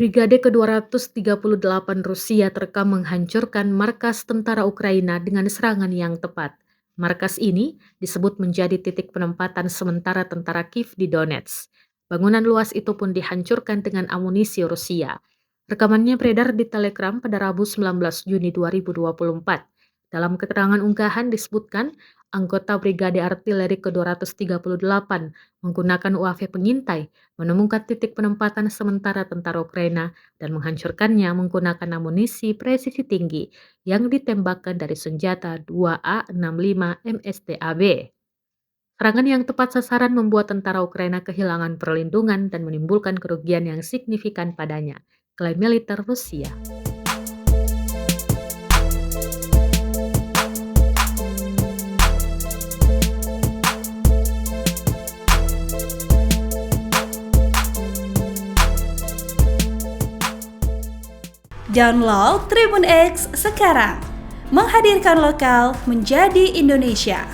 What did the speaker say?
Brigade ke-238 Rusia terekam menghancurkan markas tentara Ukraina dengan serangan yang tepat. Markas ini disebut menjadi titik penempatan sementara tentara Kiev di Donetsk. Bangunan luas itu pun dihancurkan dengan amunisi Rusia. Rekamannya beredar di Telegram pada Rabu 19 Juni 2024. Dalam keterangan unggahan disebutkan, anggota Brigade Artileri ke-238 menggunakan UAV pengintai menemukan titik penempatan sementara tentara Ukraina dan menghancurkannya menggunakan amunisi presisi tinggi yang ditembakkan dari senjata 2A65 MSTAB. Serangan yang tepat sasaran membuat tentara Ukraina kehilangan perlindungan dan menimbulkan kerugian yang signifikan padanya, klaim militer Rusia. Download Tribun X sekarang, menghadirkan lokal menjadi Indonesia.